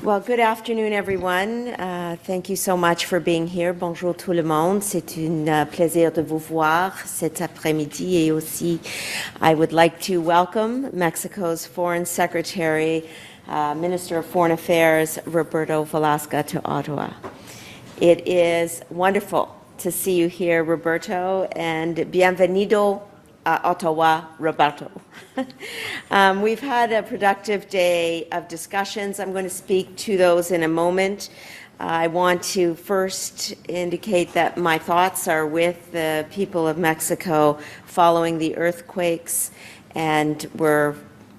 Well, good afternoon, everyone. Thank you so much for being here. Bonjour tout le monde. C'est un plaisir de vous voir cet après-midi. Et aussi, I would like to welcome Mexico's Foreign Secretary, Minister of Foreign Affairs, Roberto Velasco, to Ottawa. It is wonderful to see you here, Roberto, and bienvenido a Ottawa, Roberto. We've had a productive day of discussions. I'm going to speak to those in a moment. I want to first indicate that my thoughts are with the people of Mexico following the earthquakes, and we're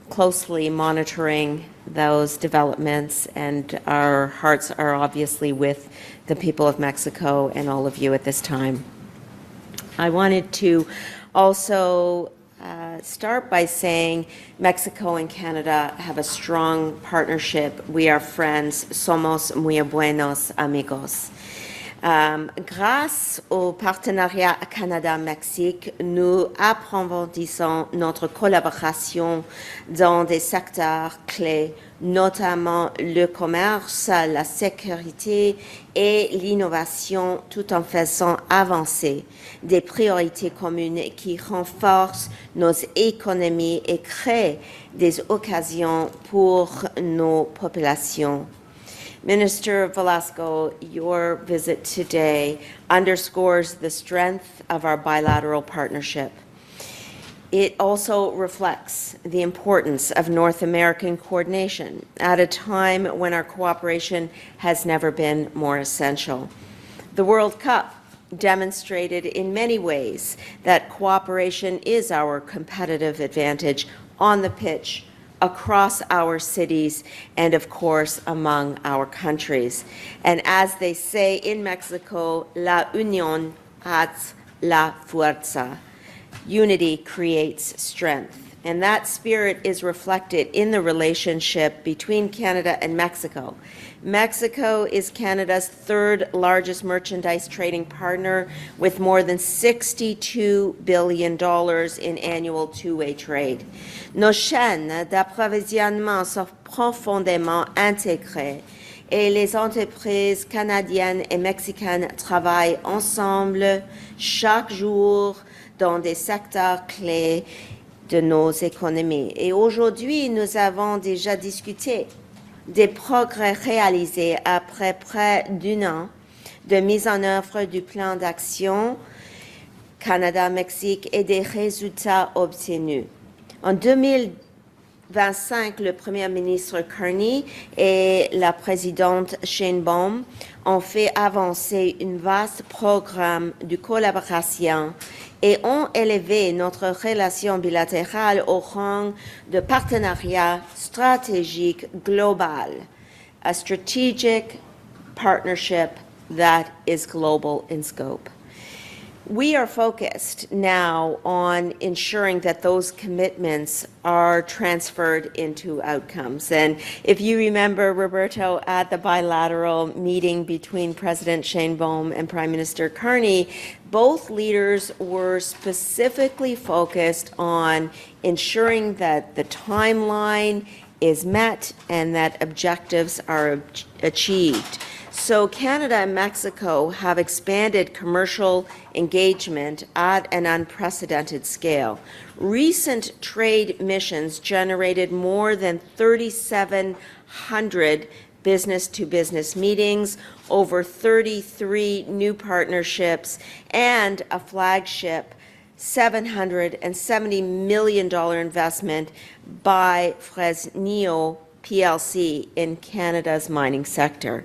closely monitoring those developments, and our hearts are obviously with the people of Mexico and all of you at this time. I wanted to also start by saying Mexico and Canada have a strong partnership. We are friends. Somos muy buenos amigos. Grâce au partenariat Canada-Mexique, nous approfondissons notre collaboration dans des secteurs clés, notamment le commerce, la sécurité et l'innovation, tout en faisant avancer des priorités communes qui renforcent nos économies et créent des occasions pour nos populations. Minister Velasco, your visit today underscores the strength of our bilateral partnership. It also reflects the importance of North American coordination at a time when our cooperation has never been more essential. The World Cup demonstrated in many ways that cooperation is our competitive advantage on the pitch, across our cities, and of course among our countries. And as they say in Mexico, la unión hace la fuerza. Unity creates strength. And that spirit is reflected in the relationship between Canada and Mexico. Mexico is Canada's third largest merchandise trading partner with more than $62 billion in annual two-way trade. Nos chaînes d'approvisionnement sont profondément intégrées et les entreprises canadiennes et mexicaines travaillent ensemble chaque jour dans des secteurs clés de nos économies. Et aujourd'hui, nous avons déjà discuté des progrès réalisés après près d'un an de mise en œuvre du plan d'action Canada-Mexique et des résultats obtenus. En 2025, le Premier ministre Carney et la présidente Sheinbaum ont fait avancer un vaste programme de collaboration et ont élevé notre relation bilatérale au rang de partenariat stratégique global, a strategic partnership that is global in scope. We are focused now on ensuring that those commitments are transferred into outcomes. And if you remember, Roberto, at the bilateral meeting between President Sheinbaum and Prime Minister Carney, both leaders were specifically focused on ensuring that the timeline is met and that objectives are achieved. So Canada and Mexico have expanded commercial engagement at an unprecedented scale. Recent trade missions generated more than 3,700 business-to-business meetings, over 33 new partnerships, and a flagship $770 million investment by Fresnillo PLC in Canada's mining sector.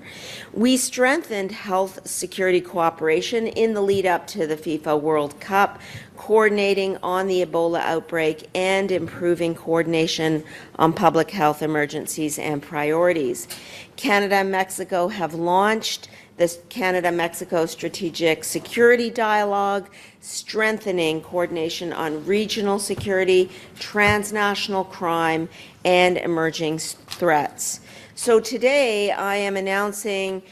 We strengthened health security cooperation in the lead up to the FIFA World Cup, coordinating on the Ebola outbreak and improving coordination on public health emergencies and priorities. Canada and Mexico have launched the Canada-Mexico Strategic Security Dialogue, strengthening coordination on regional security, transnational crime, and emerging threats. So today I am announcing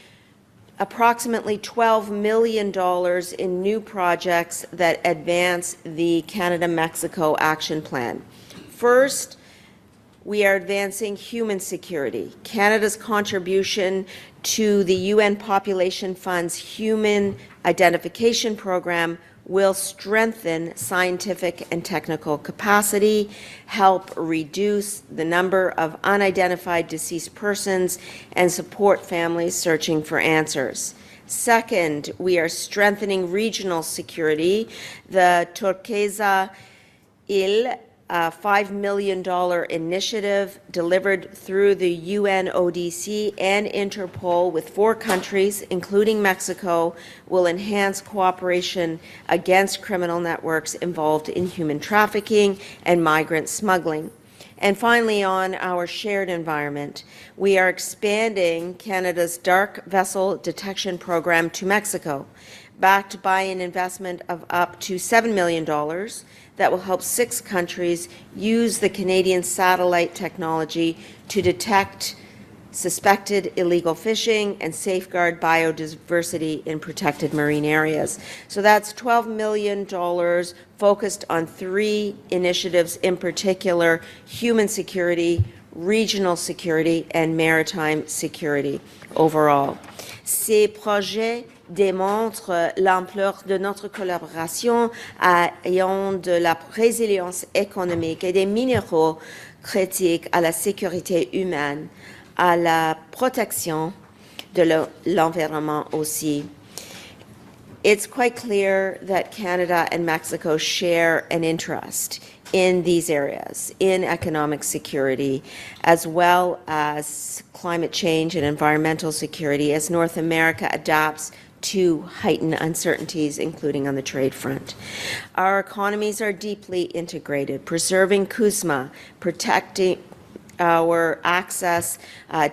approximately $12 million in new projects that advance the Canada-Mexico Action Plan. First, we are advancing human security. Canada's contribution to the UN Population Fund's Human Identification Program will strengthen scientific and technical capacity, help reduce the number of unidentified deceased persons, and support families searching for answers. Second, we are strengthening regional security. The Turquesa Île, a $5 million initiative delivered through the UNODC and Interpol with 4 countries, including Mexico, will enhance cooperation against criminal networks involved in human trafficking and migrant smuggling. And finally, on our shared environment, we are expanding Canada's dark vessel detection program to Mexico, backed by an investment of up to $7 million that will help 6 countries use the Canadian satellite technology to detect suspected illegal fishing and safeguard biodiversity in protected marine areas. So that's $12 million focused on 3 initiatives in particular: human security, regional security, and maritime security overall. Ces projets démontre l'ampleur de notre collaboration ayant de la résilience économique et des minéraux critiques à la sécurité humaine, à la protection de l'environnement aussi. It's quite clear that Canada and Mexico share an interest in these areas, in economic security, as well as climate change and environmental security, as North America adapts to heightened uncertainties, including on the trade front. Our economies are deeply integrated, preserving CUSMA, protecting our access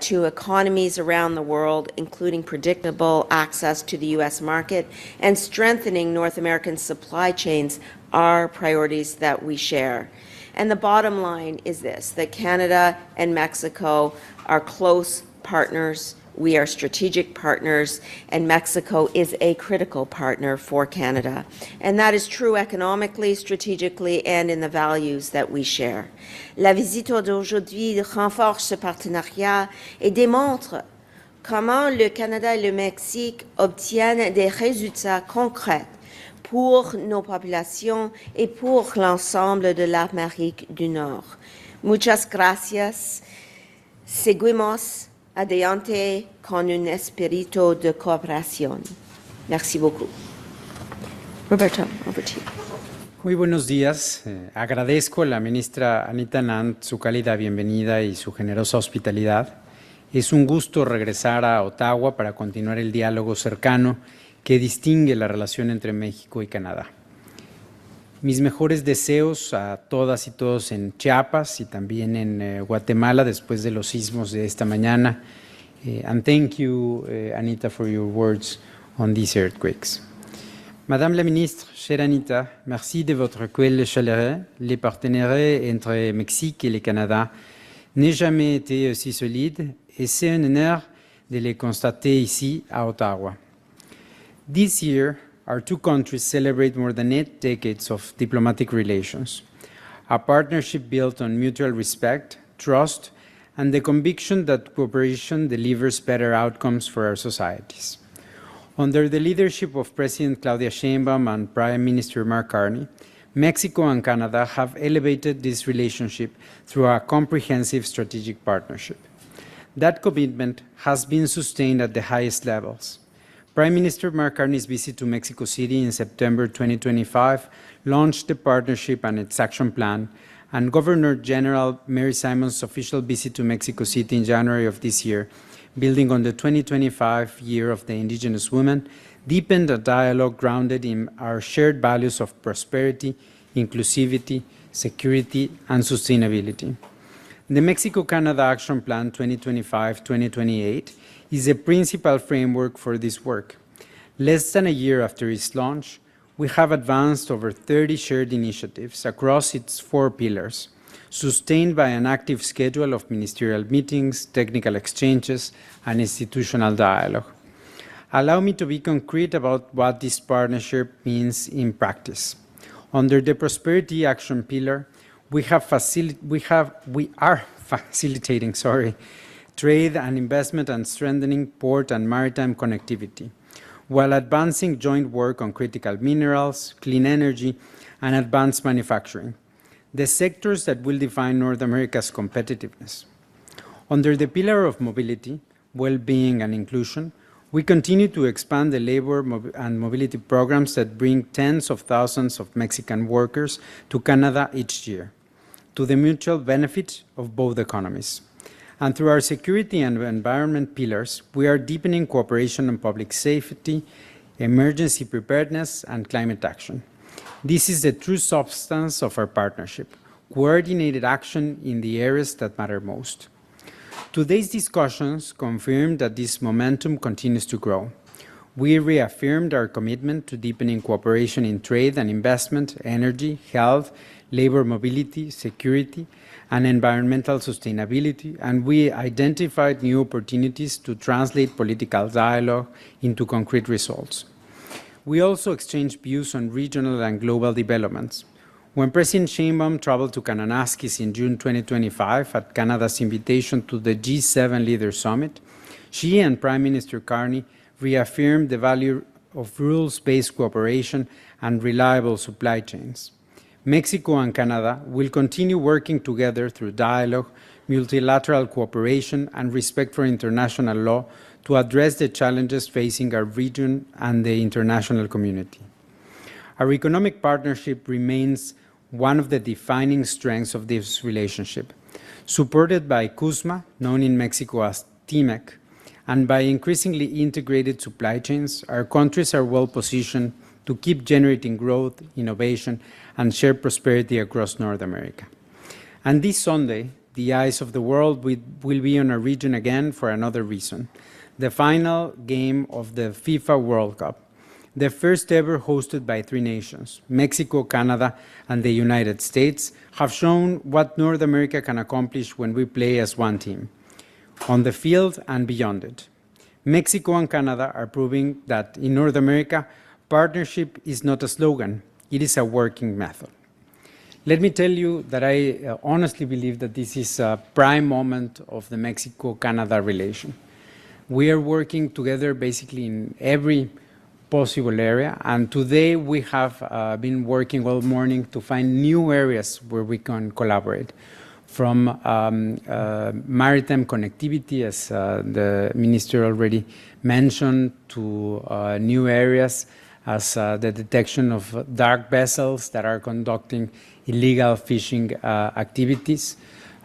to economies around the world, including predictable access to the U.S. market, and strengthening North American supply chains are priorities that we share. And the bottom line is this, that Canada and Mexico are close partners. We are strategic partners, and Mexico is a critical partner for Canada. And that is true economically, strategically, and in the values that we share. La visite d'aujourd'hui renforce ce partenariat et démontre comment le Canada et le Mexique obtiennent des résultats concrets pour nos populations et pour l'ensemble de l'Amérique du Nord. Muchas gracias. Seguimos adelante con un espíritu de cooperación. Merci beaucoup. Roberto, over to you. Muy buenos días. Agradezco a la ministra Anita Anand su cálida bienvenida y su generosa hospitalidad. Es un gusto regresar a Ottawa para continuar el diálogo cercano que distingue la relación entre México y Canadá. Mis mejores deseos a todas y todos en Chiapas y también en Guatemala después de los sismos de esta mañana. And thank you, Anita, for your words on these earthquakes. Madame la ministre, chère Anita, merci de votre accueil chaleureux. Les partenariats entre Mexique et le Canada n'ont jamais été aussi solides et c'est un honneur de les constater ici à Ottawa. This year, our 2 countries celebrate more than 8 decades of diplomatic relations, a partnership built on mutual respect, trust, and the conviction that cooperation delivers better outcomes for our societies. Under the leadership of President Claudia Sheinbaum and Prime Minister Mark Carney, Mexico and Canada have elevated this relationship through a comprehensive strategic partnership. That commitment has been sustained at the highest levels. Prime Minister Mark Carney's visit to Mexico City in September 2025 launched the partnership and its action plan, and Governor General Mary Simon's official visit to Mexico City in January of this year, building on the 2025 Year of the Indigenous Woman, deepened a dialogue grounded in our shared values of prosperity, inclusivity, security, and sustainability. The Mexico-Canada Action Plan 2025-2028 is a principal framework for this work. Less than a year after its launch, we have advanced over 30 shared initiatives across its 4 pillars, sustained by an active schedule of ministerial meetings, technical exchanges, and institutional dialogue. Allow me to be concrete about what this partnership means in practice. Under the Prosperity Action Pillar, we are facilitating trade and investment and strengthening port and maritime connectivity, while advancing joint work on critical minerals, clean energy, and advanced manufacturing, the sectors that will define North America's competitiveness. Under the pillar of mobility, well-being, and inclusion, we continue to expand the labor and mobility programs that bring tens of thousands of Mexican workers to Canada each year, to the mutual benefit of both economies. And through our security and environment pillars, we are deepening cooperation on public safety, emergency preparedness, and climate action. This is the true substance of our partnership, coordinated action in the areas that matter most. Today's discussions confirm that this momentum continues to grow. We reaffirmed our commitment to deepening cooperation in trade and investment, energy, health, labor mobility, security, and environmental sustainability, and we identified new opportunities to translate political dialogue into concrete results. We also exchanged views on regional and global developments. When President Sheinbaum traveled to Kananaskis in June 2025 at Canada's invitation to the G7 Leaders Summit, she and Prime Minister Carney reaffirmed the value of rules-based cooperation and reliable supply chains. Mexico and Canada will continue working together through dialogue, multilateral cooperation, and respect for international law to address the challenges facing our region and the international community. Our economic partnership remains one of the defining strengths of this relationship. Supported by CUSMA, known in Mexico as TMEC, and by increasingly integrated supply chains, our countries are well positioned to keep generating growth, innovation, and shared prosperity across North America. And this Sunday, the eyes of the world will be on our region again for another reason: the final game of the FIFA World Cup, the first ever hosted by three nations, Mexico, Canada, and the United States, have shown what North America can accomplish when we play as one team, on the field and beyond it. Mexico and Canada are proving that in North America, partnership is not a slogan, it is a working method. Let me tell you that I honestly believe that this is a prime moment of the Mexico-Canada relation. We are working together basically in every possible area, and today we have been working all morning to find new areas where we can collaborate, from maritime connectivity, as the minister already mentioned, to new areas as the detection of dark vessels that are conducting illegal fishing activities.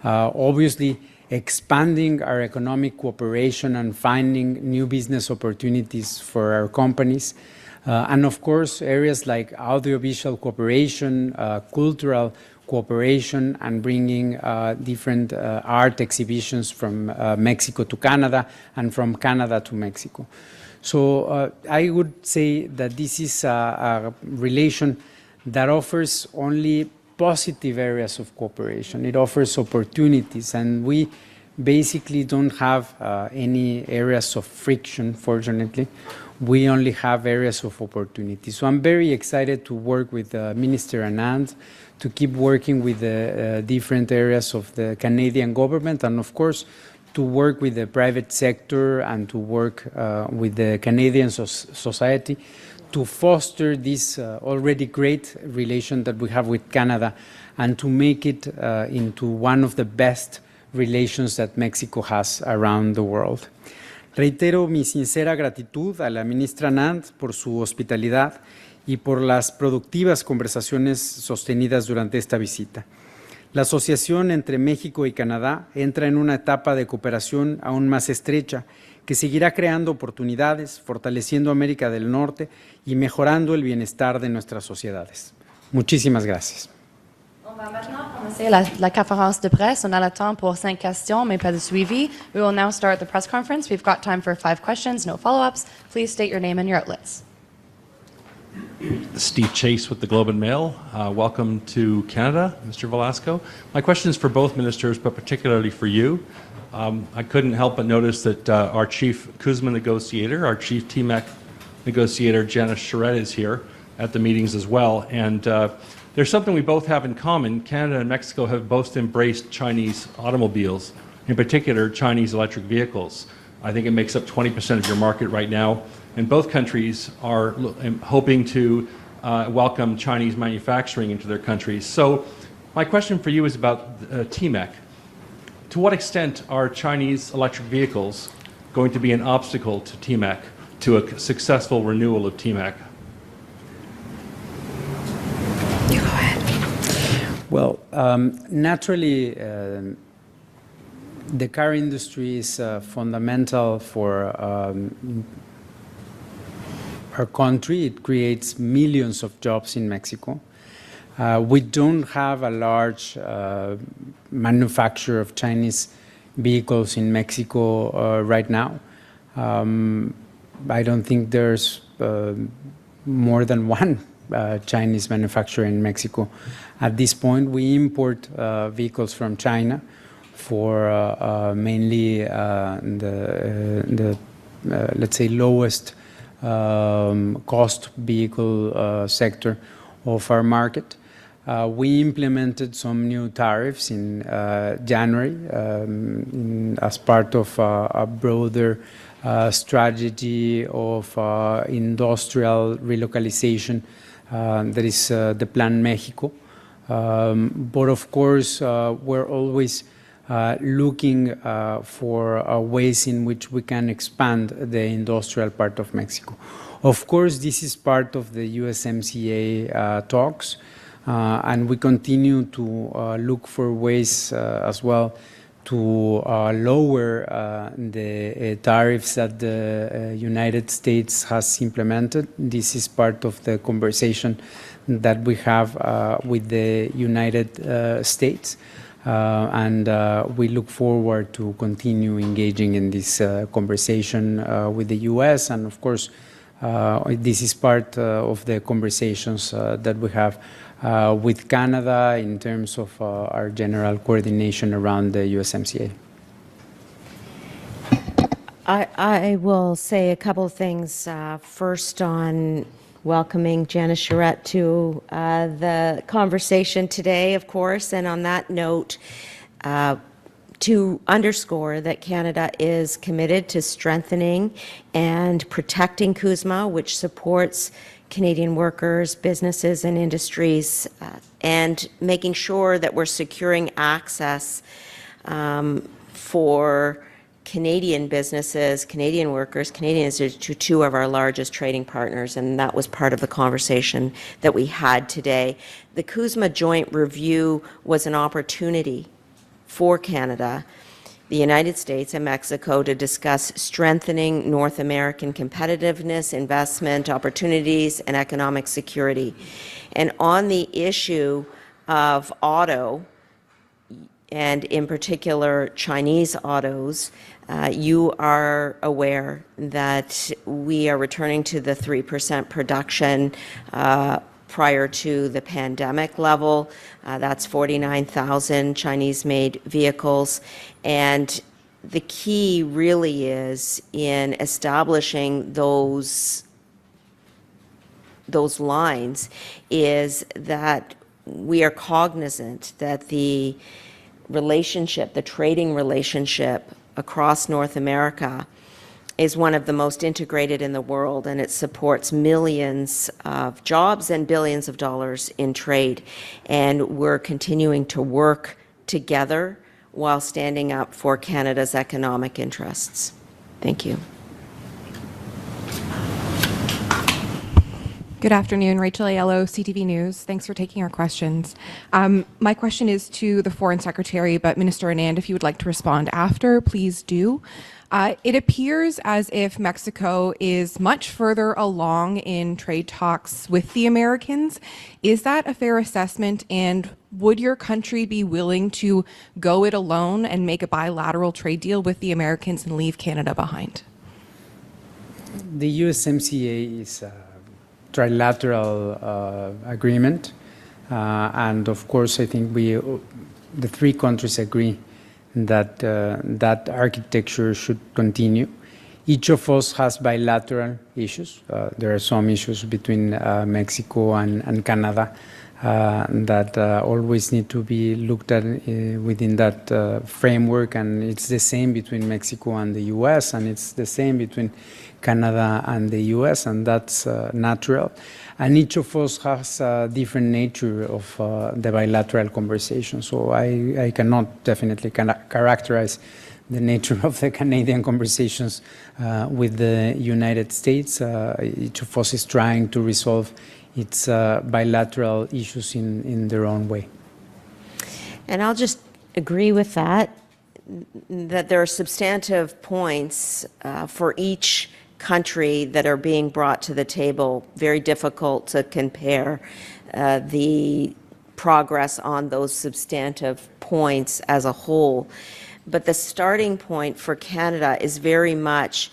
Obviously, expanding our economic cooperation and finding new business opportunities for our companies. And of course, areas like audiovisual cooperation, cultural cooperation, and bringing different art exhibitions from Mexico to Canada and from Canada to Mexico. So I would say that this is a relation that offers only positive areas of cooperation. It offers opportunities, and we basically don't have any areas of friction, fortunately. We only have areas of opportunity. So I'm very excited to work with Minister Anand, to keep working with the different areas of the Canadian government, and of course, to work with the private sector and to work with the Canadian society to foster this already great relation that we have with Canada and to make it into one of the best relations that Mexico has around the world. Reitero mi sincera gratitud a la ministra Anand por su hospitalidad y por las productivas conversaciones sostenidas durante esta visita. La asociación entre México y Canadá entra en una etapa de cooperación aún más estrecha que seguirá creando oportunidades, fortaleciendo América del Norte y mejorando el bienestar de nuestras sociedades. Muchísimas gracias. On va maintenant commencer la conférence de presse. On a le temps pour 5 questions, mais pas de suivi. We will now start the press conference. We've got time for 5 questions, no follow-ups. Please state your name and your outlets. Steve Chase with the Globe and Mail. Welcome to Canada, Mr. Velasco. My question is for both ministers, but particularly for you. I couldn't help but notice that our chief CUSMA negotiator, our chief TMEC negotiator, Janice Charette, is here at the meetings as well. And There's something we both have in common. Canada and Mexico have both embraced Chinese automobiles, in particular Chinese electric vehicles. I think it makes up 20% of your market right now, and both countries are hoping to welcome Chinese manufacturing into their countries. So my question for you is about TMEC. To what extent are Chinese electric vehicles going to be an obstacle to TMEC, to a successful renewal of TMEC? You go ahead. Well, naturally, the car industry is fundamental for our country. It creates millions of jobs in Mexico. We don't have a large manufacture of Chinese vehicles in Mexico right now. I don't think there's more than one Chinese manufacturer in Mexico. At this point, we import vehicles from China for mainly the let's say, lowest cost vehicle sector of our market. We implemented some new tariffs in January as part of a broader strategy of industrial relocalization that is the Plan Mexico. But of course, we're always looking for ways in which we can expand the industrial part of Mexico. Of course, this is part of the USMCA talks, and we continue to look for ways as well to lower the tariffs that the United States has implemented. This is part of the conversation that we have with the United States. And we look forward to continue engaging in this conversation with the U.S. And of course, this is part of the conversations that we have with Canada in terms of our general coordination around the USMCA. I will say a couple of things. First, on welcoming Janice Charette to the conversation today, of course, and on that note, to underscore that Canada is committed to strengthening and protecting CUSMA, which supports Canadian workers, businesses, and industries, and making sure that we're securing access for Canadian businesses, Canadian workers, Canadians to two of our largest trading partners, and that was part of the conversation that we had today. The CUSMA joint review was an opportunity for Canada, the United States, and Mexico to discuss strengthening North American competitiveness, investment opportunities, and economic security. And on the issue of auto, and in particular Chinese autos, you are aware that we are returning to the 3% production prior to the pandemic level. That's 49,000 Chinese-made vehicles. And the key really is in establishing those lines is that we are cognizant that the relationship, the trading relationship across North America is one of the most integrated in the world, and it supports millions of jobs and billions of dollars in trade. And we're continuing to work together while standing up for Canada's economic interests. Thank you. Good afternoon, Rachel Aiello, CTV News. Thanks for taking our questions. My question is to the Foreign Secretary, but Minister Anand, if you would like to respond after, please do. It appears as if Mexico is much further along in trade talks with the Americans. Is that a fair assessment, and would your country be willing to go it alone and make a bilateral trade deal with the Americans and leave Canada behind? The USMCA is trilateral agreement, and of course I think the three countries agree that that architecture should continue. Each of us has bilateral issues. There are some issues between Mexico and Canada that always need to be looked at within that framework, and it's the same between Mexico and the U.S., and it's the same between Canada and the U.S., and that's natural. And each of us has a different nature of the bilateral conversation, so I cannot definitely characterize the nature of the Canadian conversations with the United States. Each of us is trying to resolve its bilateral issues in their own way. And I'll just agree with that there are substantive points for each country that are being brought to the table. Very difficult to compare the progress on those substantive points as a whole. But the starting point for Canada is very much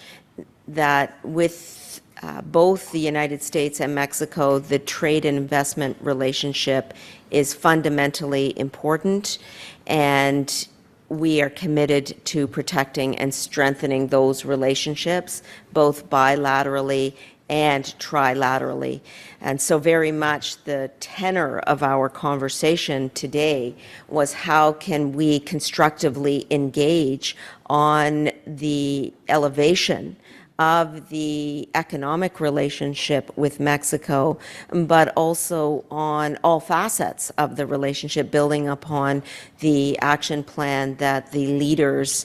that with both the United States and Mexico, the trade and investment relationship is fundamentally important, and we are committed to protecting and strengthening those relationships, both bilaterally and trilaterally. And so very much the tenor of our conversation today was how can we constructively engage on the elevation of the economic relationship with Mexico, but also on all facets of the relationship, building upon the action plan that the leaders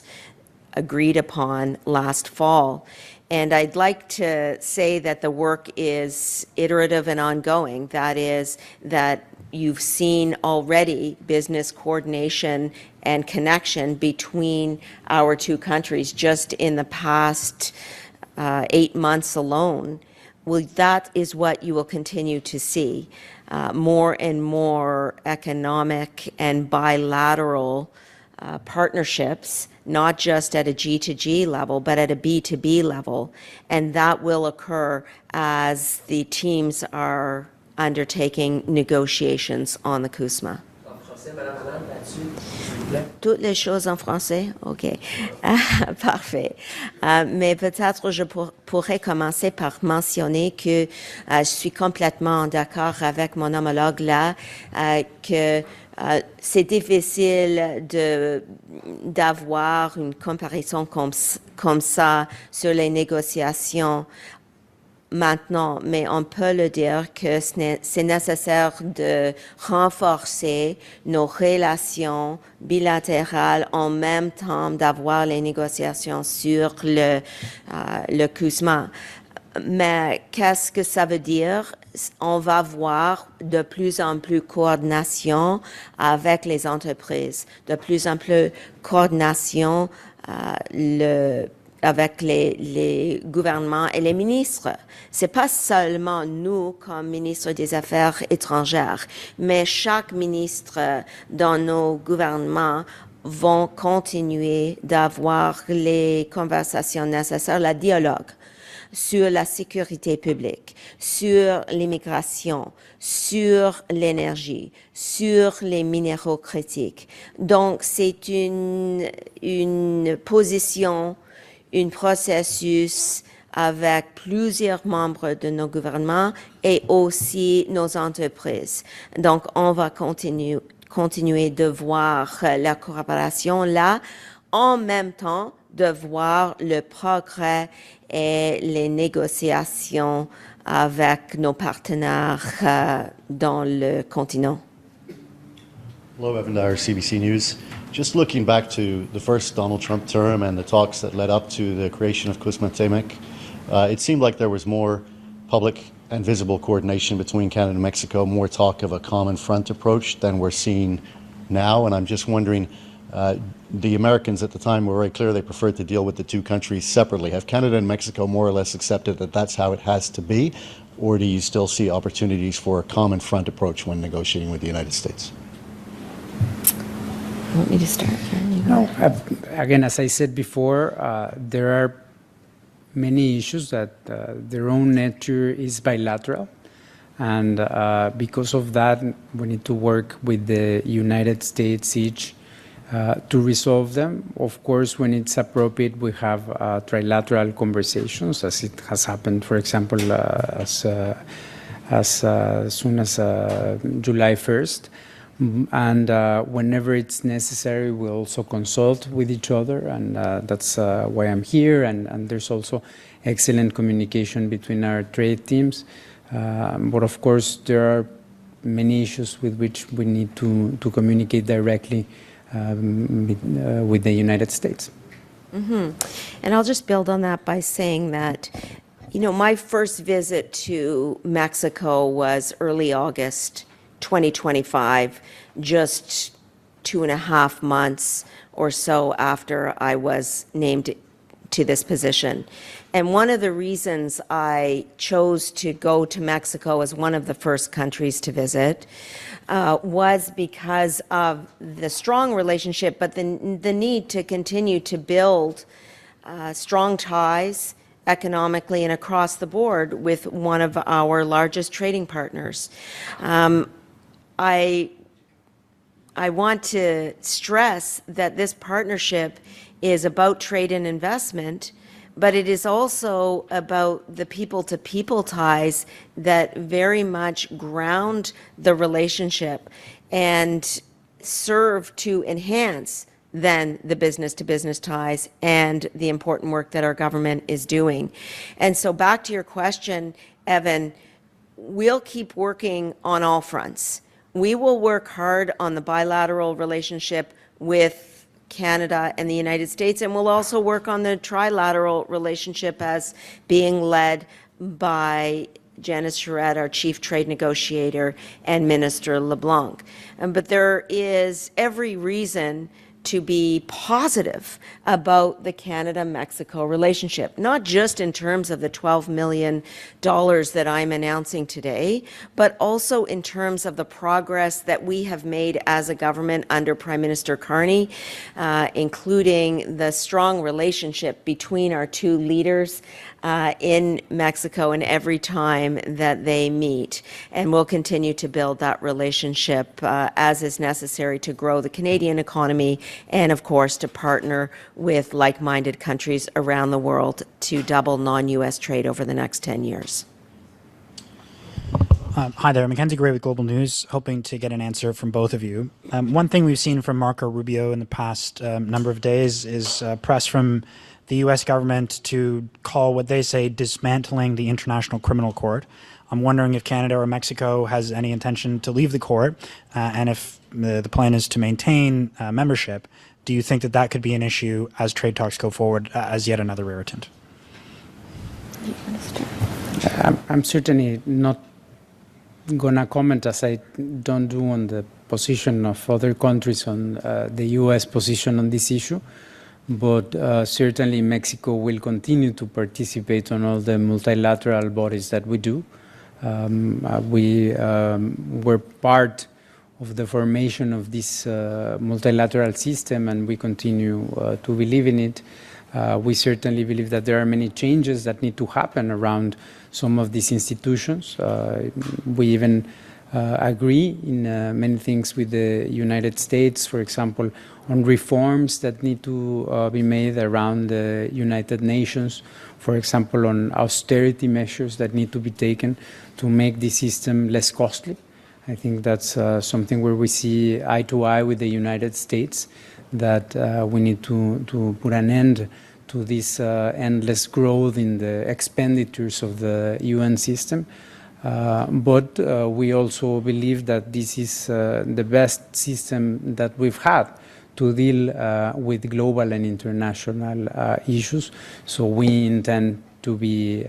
agreed upon last fall. And I'd like to say that the work is iterative and ongoing. That is, that you've seen already business coordination and connection between our two countries just in the past 8 months alone. Well, that is what you will continue to see. More and more economic and bilateral partnerships, not just at a G2G level, but at a B2B level. And that will occur as the teams are undertaking negotiations on the CUSMA. Toutes les choses en français? OK. Parfait. Mais peut-être je pourrais commencer par mentionner que je suis complètement d'accord avec mon homologue là, que c'est difficile d'avoir une comparaison comme ça sur les négociations maintenant, mais on peut le dire que c'est nécessaire de renforcer nos relations bilatérales en même temps d'avoir les négociations sur le CUSMA. Mais qu'est-ce que ça veut dire? On va voir de plus en plus coordination avec les entreprises, de plus en plus coordination avec les gouvernements et les ministres. C'est pas seulement nous comme ministre des Affaires étrangères, mais chaque ministre dans nos gouvernements vont continuer d'avoir les conversations nécessaires, le dialogue sur la sécurité publique, sur l'immigration, sur l'énergie, sur les minéraux critiques. Donc, c'est une position, un processus avec plusieurs membres de nos gouvernements et aussi nos entreprises. Donc, on va continuer de voir la collaboration là, en même temps de voir le progrès et les négociations avec nos partenaires dans le continent. Hello, Evan Dyer, CBC News. Just looking back to the first Donald Trump term and the talks that led up to the creation of CUSMA-TEMEC, it seemed like there was more public and visible coordination between Canada and Mexico, more talk of a common front approach than we're seeing now. And I'm just wondering, the Americans at the time were very clear they preferred to deal with the two countries separately. Have Canada and Mexico more or less accepted that that's how it has to be? Or do you still see opportunities for a common front approach when negotiating with the United States? You want me to start? No, again, as I said before, there are many issues that their own nature is bilateral. And because of that, we need to work with the United States each to resolve them. Of course, when it's appropriate, we have trilateral conversations, as it has happened, for example, as as soon as July 1st. And whenever it's necessary, we also consult with each other, and that's why I'm here. And there's also excellent communication between our trade teams. But of course, there are many issues with which we need to communicate directly with the United States. Mm-hmm. And I'll just build on that by saying that, my first visit to Mexico was early August 2025, just 2.5 months or so after I was named to this position. And one of the reasons I chose to go to Mexico as one of the first countries to visit was because of the strong relationship, but the need to continue to build strong ties economically and across the board with one of our largest trading partners. I want to stress that this partnership is about trade and investment, but it is also about the people-to-people ties that very much ground the relationship and serve to enhance then the business-to-business ties and the important work that our government is doing. And so back to your question, Evan, we'll keep working on all fronts. We will work hard on the bilateral relationship with Canada and the United States, and we'll also work on the trilateral relationship as being led by Janice Charette, our chief trade negotiator, and Minister LeBlanc. But there is every reason to be positive about the Canada-Mexico relationship, not just in terms of the $12 million that I'm announcing today, but also in terms of the progress that we have made as a government under Prime Minister Carney, including the strong relationship between our two leaders in Mexico and every time that they meet. And we'll continue to build that relationship as is necessary to grow the Canadian economy and, of course, to partner with like-minded countries around the world to double non-U.S. trade over the next 10 years. Hi there, Mackenzie Gray with Global News, hoping to get an answer from both of you. One thing we've seen from Marco Rubio in the past number of days is press from the U.S. government to call what they say dismantling the International Criminal Court. I'm wondering if Canada or Mexico has any intention to leave the court, and if the plan is to maintain membership, do you think that that could be an issue as trade talks go forward as yet another irritant? I'm certainly not going to comment, as I don't do, on the position of other countries on the U.S. position on this issue. But certainly Mexico will continue to participate on all the multilateral bodies that we do. We were part of the formation of this multilateral system, and we continue to believe in it. We certainly believe that there are many changes that need to happen around some of these institutions. We even agree in many things with the United States, for example, on reforms that need to be made around the United Nations, for example, on austerity measures that need to be taken to make the system less costly. I think that's something where we see eye to eye with the United States, that we need to put an end to this endless growth in the expenditures of the UN system. But we also believe that this is the best system that we've had to deal with global and international issues. So we intend to be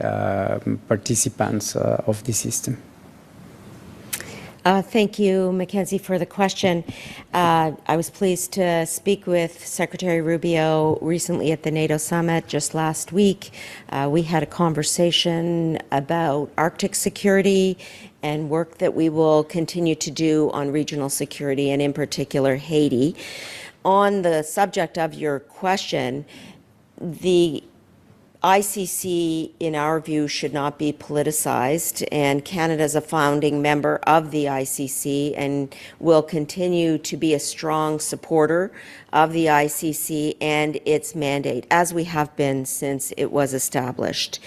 participants of the system. Thank you, Mackenzie, for the question. I was pleased to speak with Secretary Rubio recently at the NATO summit just last week. We had a conversation about Arctic security and work that we will continue to do on regional security, and in particular Haiti. On the subject of your question, the ICC, in our view, should not be politicized, and Canada is a founding member of the ICC and will continue to be a strong supporter of the ICC and its mandate, as we have been since it was established.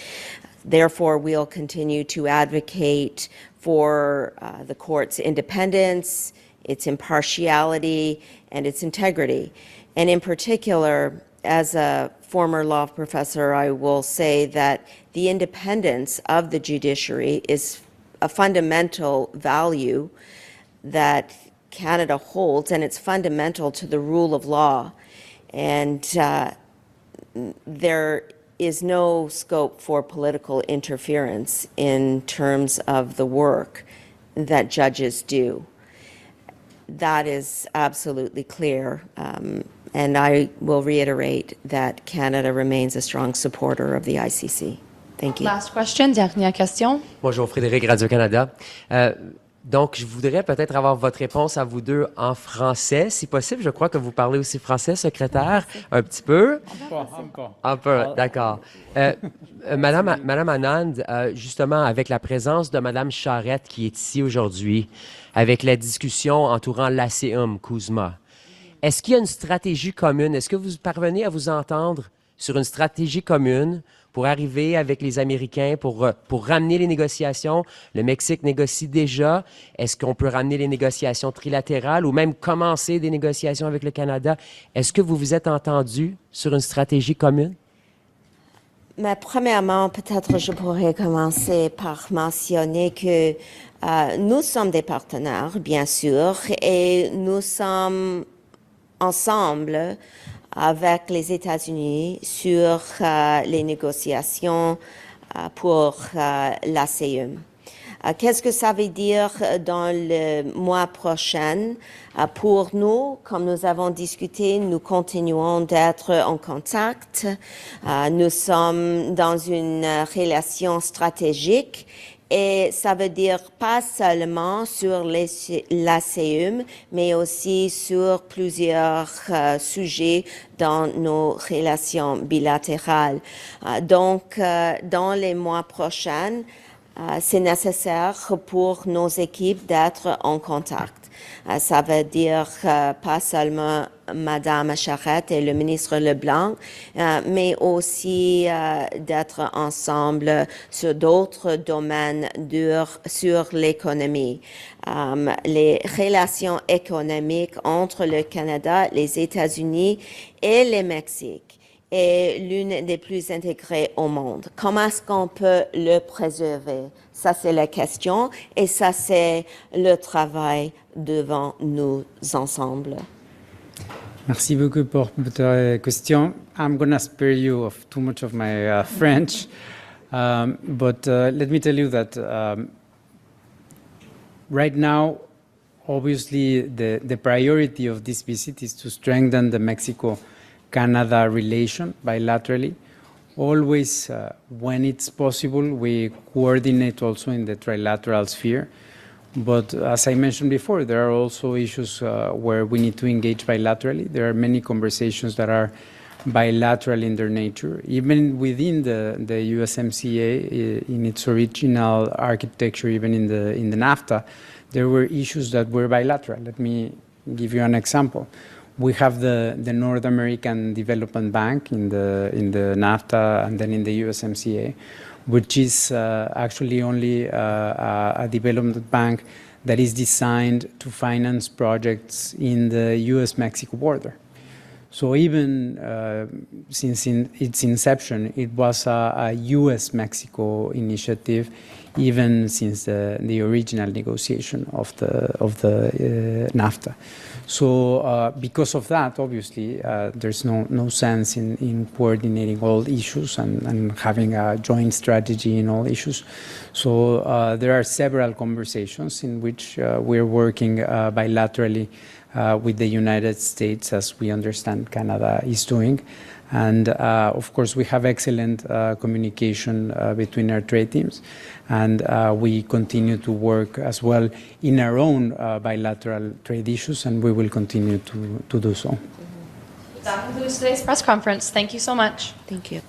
Therefore, we'll continue to advocate for the court's independence, its impartiality, and its integrity. And in particular, as a former law professor, I will say that the independence of the judiciary is a fundamental value that Canada holds, and it's fundamental to the rule of law. And there is no scope for political interference in terms of the work that judges do. That is absolutely clear. And I will reiterate that Canada remains a strong supporter of the ICC. Thank you. Last question, dernière question. Bonjour, Frédéric, Radio-Canada. Donc, je voudrais peut-être avoir votre réponse à vous deux en français, si possible. Je crois que vous parlez aussi français, secrétaire, un petit peu. Un peu, d'accord. Madame Anand, justement, avec la présence de Madame Charette qui est ici aujourd'hui, avec la discussion entourant l'ACUM, CUSMA, est-ce qu'il y a une stratégie commune? Est-ce que vous parvenez à vous entendre sur une stratégie commune pour arriver avec les Américains, pour ramener les négociations? Le Mexique négocie déjà. Est-ce qu'on peut ramener les négociations trilatérales ou même commencer des négociations avec le Canada? Est-ce que vous vous êtes entendus sur une stratégie commune? Mais premièrement, peut-être je pourrais commencer par mentionner que nous sommes des partenaires, bien sûr, et nous sommes ensemble avec les États-Unis sur les négociations pour l'ACUM. Qu'est-ce que ça veut dire dans le mois prochain? Pour nous, comme nous avons discuté, nous continuons d'être en contact. Nous sommes dans une relation stratégique. Et ça veut dire pas seulement sur l'ACUM, mais aussi sur plusieurs sujets dans nos relations bilatérales. Donc, dans les mois prochains, c'est nécessaire pour nos équipes d'être en contact. Ça veut dire pas seulement Madame Charette et le ministre Leblanc, mais aussi d'être ensemble sur d'autres domaines sur l'économie. Les relations économiques entre le Canada, les États-Unis et le Mexique est l'une des plus intégrées au monde. Comment est-ce qu'on peut le préserver? Ça, c'est la question et ça, c'est le travail devant nous ensemble. Merci beaucoup pour votre question. I'm going to spare you of too much of my French, but let me tell you that right now, obviously, the priority of this visit is to strengthen the Mexico-Canada relation bilaterally. Always, when it's possible, we coordinate also in the trilateral sphere. But as I mentioned before, there are also issues where we need to engage bilaterally. There are many conversations that are bilateral in their nature. Even within the USMCA, in its original architecture, even in the NAFTA, there were issues that were bilateral. Let me give you an example. We have the North American Development Bank in the NAFTA and then in the USMCA, which is actually only a development bank that is designed to finance projects in the US-Mexico border. So even since its inception, it was a US-Mexico initiative, even since the original negotiation of the NAFTA. So because of that, obviously, there's no sense in coordinating all issues and having a joint strategy in all issues. So there are several conversations in which we're working bilaterally with the United States, as we understand Canada is doing. And of course, we have excellent communication between our trade teams. And we continue to work as well in our own bilateral trade issues, and we will continue to do so. That concludes today's press conference. Thank you so much. Thank you.